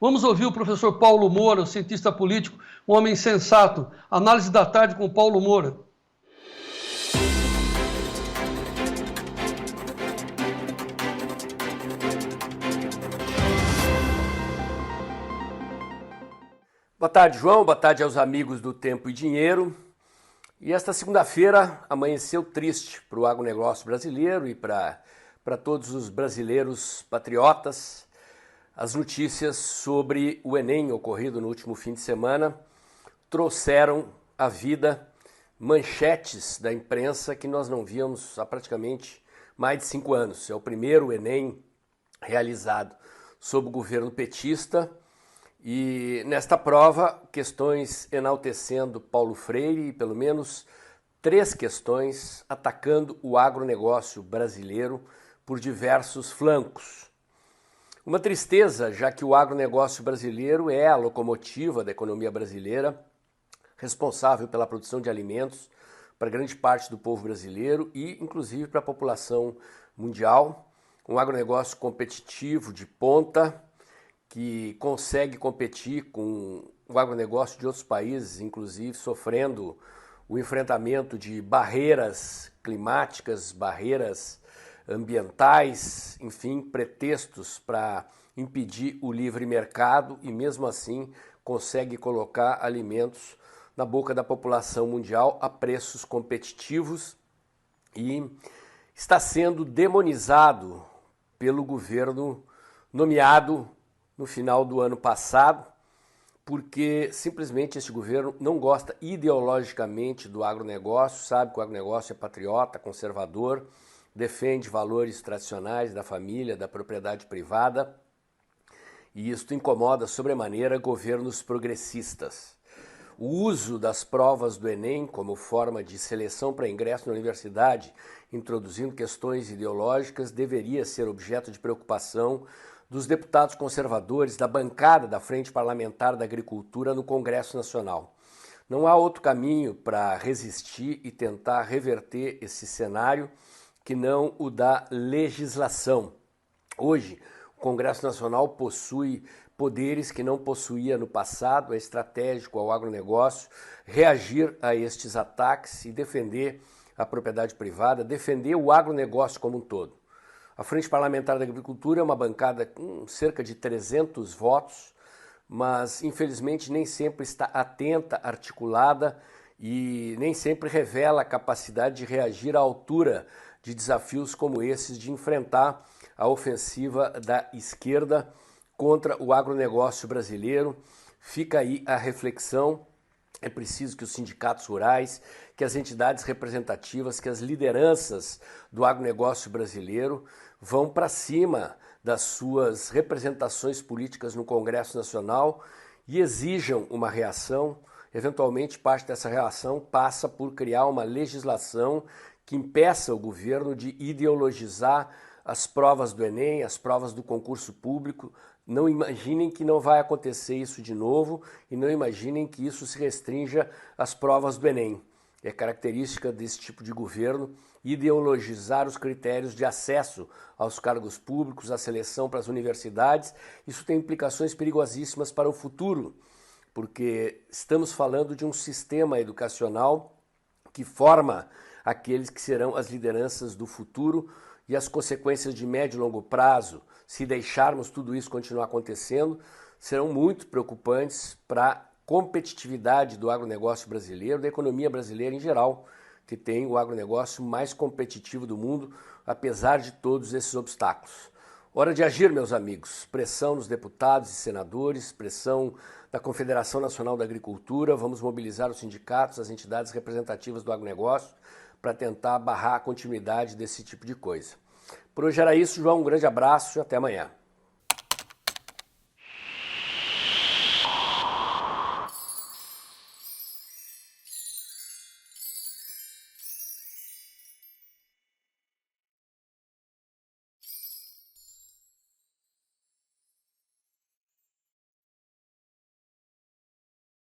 Vamos ouvir o professor Paulo Moura, o cientista político, um homem sensato. Análise da tarde com Paulo Moura. Boa tarde, João. Boa tarde aos amigos do Tempo e Dinheiro. E esta segunda-feira amanheceu triste para o agronegócio brasileiro e para todos os brasileiros patriotas. As notícias sobre o Enem ocorrido no último fim de semana trouxeram à vida manchetes da imprensa que nós não víamos há praticamente mais de 5 anos. É o primeiro Enem realizado sob o governo petista. E nesta prova, questões enaltecendo Paulo Freire e pelo menos 3 questões atacando o agronegócio brasileiro por diversos flancos. Uma tristeza, já que o agronegócio brasileiro é a locomotiva da economia brasileira, responsável pela produção de alimentos para grande parte do povo brasileiro e inclusive para a população mundial. Um agronegócio competitivo de ponta, que consegue competir com o agronegócio de outros países, inclusive sofrendo o enfrentamento de barreiras climáticas, barreiras ambientais, enfim, pretextos para impedir o livre mercado e mesmo assim consegue colocar alimentos na boca da população mundial a preços competitivos e está sendo demonizado pelo governo nomeado no final do ano passado, porque simplesmente esse governo não gosta ideologicamente do agronegócio, sabe que o agronegócio é patriota, conservador, defende valores tradicionais da família, da propriedade privada, e isto incomoda sobremaneira governos progressistas. O uso das provas do Enem como forma de seleção para ingresso na universidade, introduzindo questões ideológicas, deveria ser objeto de preocupação dos deputados conservadores da bancada da Frente Parlamentar da Agricultura no Congresso Nacional. Não há outro caminho para resistir e tentar reverter esse cenário que não o da legislação. Hoje, o Congresso Nacional possui poderes que não possuía no passado, é estratégico ao agronegócio reagir a estes ataques e defender a propriedade privada, defender o agronegócio como um todo. A Frente Parlamentar da Agricultura é uma bancada com cerca de 300 votos, mas infelizmente nem sempre está atenta, articulada e nem sempre revela a capacidade de reagir à altura de desafios como esses, de enfrentar a ofensiva da esquerda contra o agronegócio brasileiro. Fica aí a reflexão. É preciso que os sindicatos rurais, que as entidades representativas, que as lideranças do agronegócio brasileiro vão para cima das suas representações políticas no Congresso Nacional e exijam uma reação. Eventualmente, parte dessa reação passa por criar uma legislação que impeça o governo de ideologizar as provas do Enem, as provas do concurso público. Não imaginem que não vai acontecer isso de novo e não imaginem que isso se restrinja às provas do Enem. É característica desse tipo de governo ideologizar os critérios de acesso aos cargos públicos, a seleção para as universidades. Isso tem implicações perigosíssimas para o futuro, porque estamos falando de um sistema educacional que forma aqueles que serão as lideranças do futuro e as consequências de médio e longo prazo, se deixarmos tudo isso continuar acontecendo, serão muito preocupantes para a competitividade do agronegócio brasileiro, da economia brasileira em geral, que tem o agronegócio mais competitivo do mundo, apesar de todos esses obstáculos. Hora de agir, meus amigos. Pressão nos deputados e senadores, pressão da Confederação Nacional da Agricultura. Vamos mobilizar os sindicatos, as entidades representativas do agronegócio para tentar barrar a continuidade desse tipo de coisa. Por hoje era isso, João. Um grande abraço e até amanhã.